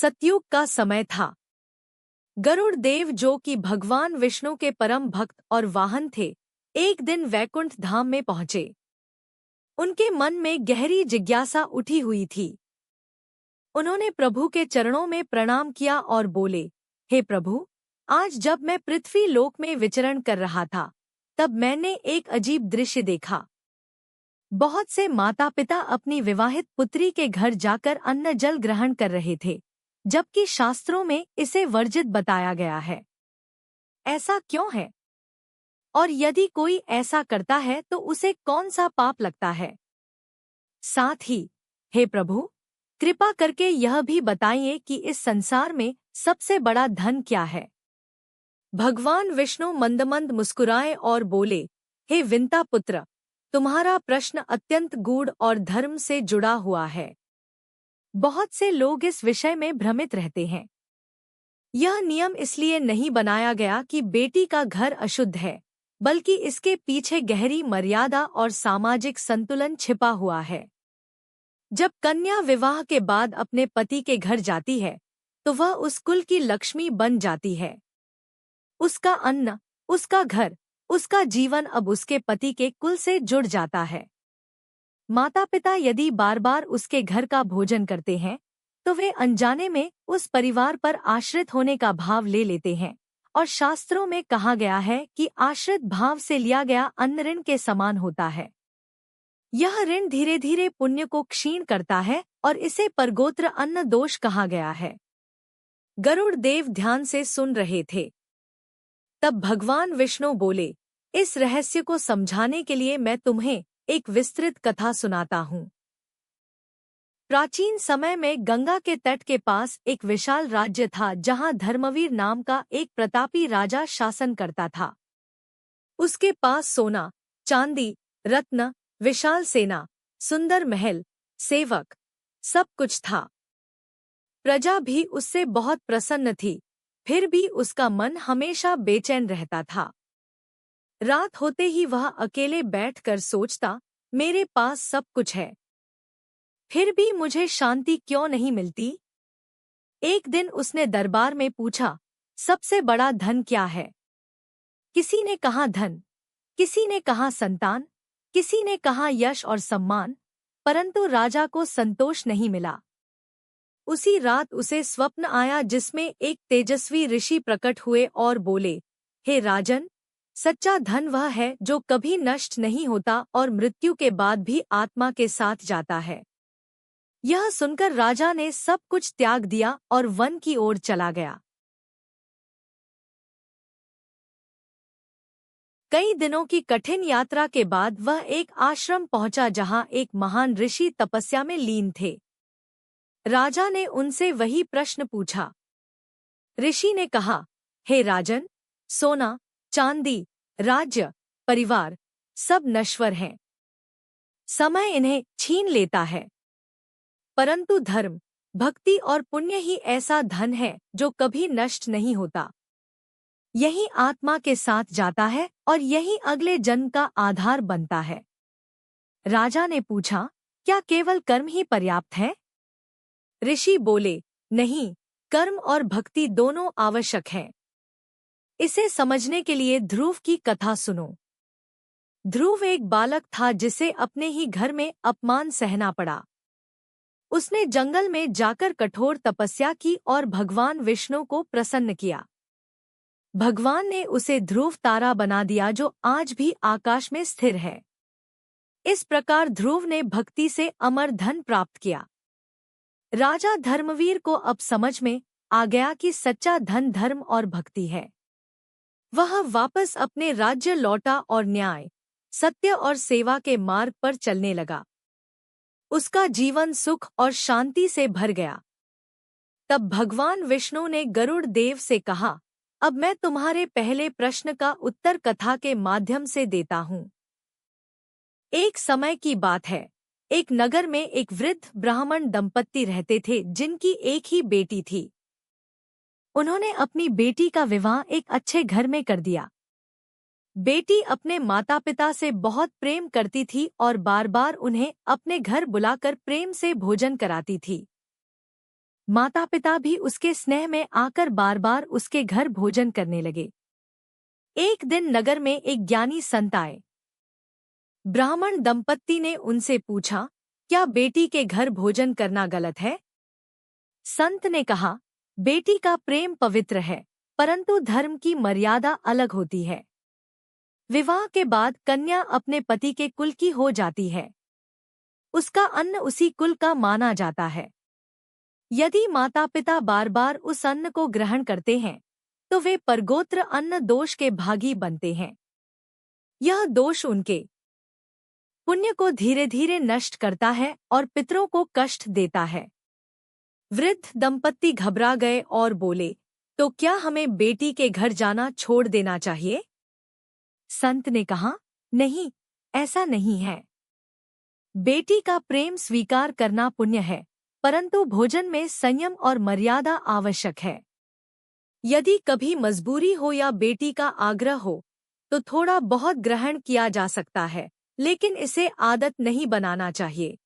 सतयुग का समय था। गरुड़ देव, जो कि भगवान विष्णु के परम भक्त और वाहन थे, एक दिन वैकुंठ धाम में पहुंचे। उनके मन में गहरी जिज्ञासा उठी हुई थी। उन्होंने प्रभु के चरणों में प्रणाम किया और बोले, हे प्रभु, आज जब मैं पृथ्वी लोक में विचरण कर रहा था, तब मैंने एक अजीब दृश्य देखा। बहुत से माता पिता अपनी विवाहित पुत्री के घर जाकर अन्न जल ग्रहण कर रहे थे, जबकि शास्त्रों में इसे वर्जित बताया गया है। ऐसा क्यों है? और यदि कोई ऐसा करता है तो उसे कौन सा पाप लगता है? साथ ही, हे प्रभु, कृपा करके यह भी बताइए कि इस संसार में सबसे बड़ा धन क्या है? भगवान विष्णु मंद मुस्कुराए और बोले, हे विंता पुत्र, तुम्हारा प्रश्न अत्यंत गूढ़ और धर्म से जुड़ा हुआ है। बहुत से लोग इस विषय में भ्रमित रहते हैं। यह नियम इसलिए नहीं बनाया गया कि बेटी का घर अशुद्ध है, बल्कि इसके पीछे गहरी मर्यादा और सामाजिक संतुलन छिपा हुआ है। जब कन्या विवाह के बाद अपने पति के घर जाती है, तो वह उस कुल की लक्ष्मी बन जाती है। उसका अन्न, उसका घर, उसका जीवन अब उसके पति के कुल से जुड़ जाता है। माता पिता यदि बार बार उसके घर का भोजन करते हैं, तो वे अनजाने में उस परिवार पर आश्रित होने का भाव ले लेते हैं, और शास्त्रों में कहा गया है कि आश्रित भाव से लिया गया अन्न ऋण के समान होता है। यह ऋण धीरे धीरे पुण्य को क्षीण करता है और इसे परगोत्र अन्न दोष कहा गया है। गरुड़ देव ध्यान से सुन रहे थे। तब भगवान विष्णु बोले, इस रहस्य को समझाने के लिए मैं तुम्हें एक विस्तृत कथा सुनाता हूँ। प्राचीन समय में गंगा के तट के पास एक विशाल राज्य था, जहाँ धर्मवीर नाम का एक प्रतापी राजा शासन करता था। उसके पास सोना, चांदी, रत्न, विशाल सेना, सुंदर महल, सेवक, सब कुछ था। प्रजा भी उससे बहुत प्रसन्न थी, फिर भी उसका मन हमेशा बेचैन रहता था। रात होते ही वह अकेले बैठकर सोचता, मेरे पास सब कुछ है, फिर भी मुझे शांति क्यों नहीं मिलती? एक दिन उसने दरबार में पूछा, सबसे बड़ा धन क्या है? किसी ने कहा धन, किसी ने कहा संतान, किसी ने कहा यश और सम्मान, परंतु राजा को संतोष नहीं मिला। उसी रात उसे स्वप्न आया, जिसमें एक तेजस्वी ऋषि प्रकट हुए और बोले, हे राजन, सच्चा धन वह है जो कभी नष्ट नहीं होता और मृत्यु के बाद भी आत्मा के साथ जाता है। यह सुनकर राजा ने सब कुछ त्याग दिया और वन की ओर चला गया। कई दिनों की कठिन यात्रा के बाद वह एक आश्रम पहुंचा, जहां एक महान ऋषि तपस्या में लीन थे। राजा ने उनसे वही प्रश्न पूछा। ऋषि ने कहा, हे राजन, सोना, चांदी, राज्य, परिवार, सब नश्वर हैं। समय इन्हें छीन लेता है, परंतु धर्म, भक्ति और पुण्य ही ऐसा धन है जो कभी नष्ट नहीं होता। यही आत्मा के साथ जाता है और यही अगले जन्म का आधार बनता है। राजा ने पूछा, क्या केवल कर्म ही पर्याप्त है? ऋषि बोले, नहीं, कर्म और भक्ति दोनों आवश्यक हैं। इसे समझने के लिए ध्रुव की कथा सुनो। ध्रुव एक बालक था जिसे अपने ही घर में अपमान सहना पड़ा। उसने जंगल में जाकर कठोर तपस्या की और भगवान विष्णु को प्रसन्न किया। भगवान ने उसे ध्रुव तारा बना दिया, जो आज भी आकाश में स्थिर है। इस प्रकार ध्रुव ने भक्ति से अमर धन प्राप्त किया। राजा धर्मवीर को अब समझ में आ गया कि सच्चा धन धर्म और भक्ति है। वह वापस अपने राज्य लौटा और न्याय, सत्य और सेवा के मार्ग पर चलने लगा। उसका जीवन सुख और शांति से भर गया। तब भगवान विष्णु ने गरुड़ देव से कहा, अब मैं तुम्हारे पहले प्रश्न का उत्तर कथा के माध्यम से देता हूँ। एक समय की बात है, एक नगर में एक वृद्ध ब्राह्मण दंपत्ति रहते थे, जिनकी एक ही बेटी थी। उन्होंने अपनी बेटी का विवाह एक अच्छे घर में कर दिया। बेटी अपने माता पिता से बहुत प्रेम करती थी और बार बार उन्हें अपने घर बुलाकर प्रेम से भोजन कराती थी। माता पिता भी उसके स्नेह में आकर बार बार उसके घर भोजन करने लगे। एक दिन नगर में एक ज्ञानी संत आए। ब्राह्मण दंपत्ति ने उनसे पूछा, क्या बेटी के घर भोजन करना गलत है? संत ने कहा, बेटी का प्रेम पवित्र है, परंतु धर्म की मर्यादा अलग होती है। विवाह के बाद कन्या अपने पति के कुल की हो जाती है। उसका अन्न उसी कुल का माना जाता है। यदि माता पिता बार बार उस अन्न को ग्रहण करते हैं तो वे परगोत्र अन्न दोष के भागी बनते हैं। यह दोष उनके पुण्य को धीरे धीरे नष्ट करता है और पितरों को कष्ट देता है। वृद्ध दंपत्ति घबरा गए और बोले, तो क्या हमें बेटी के घर जाना छोड़ देना चाहिए? संत ने कहा, नहीं, ऐसा नहीं है। बेटी का प्रेम स्वीकार करना पुण्य है, परंतु भोजन में संयम और मर्यादा आवश्यक है। यदि कभी मजबूरी हो या बेटी का आग्रह हो तो थोड़ा बहुत ग्रहण किया जा सकता है, लेकिन इसे आदत नहीं बनाना चाहिए।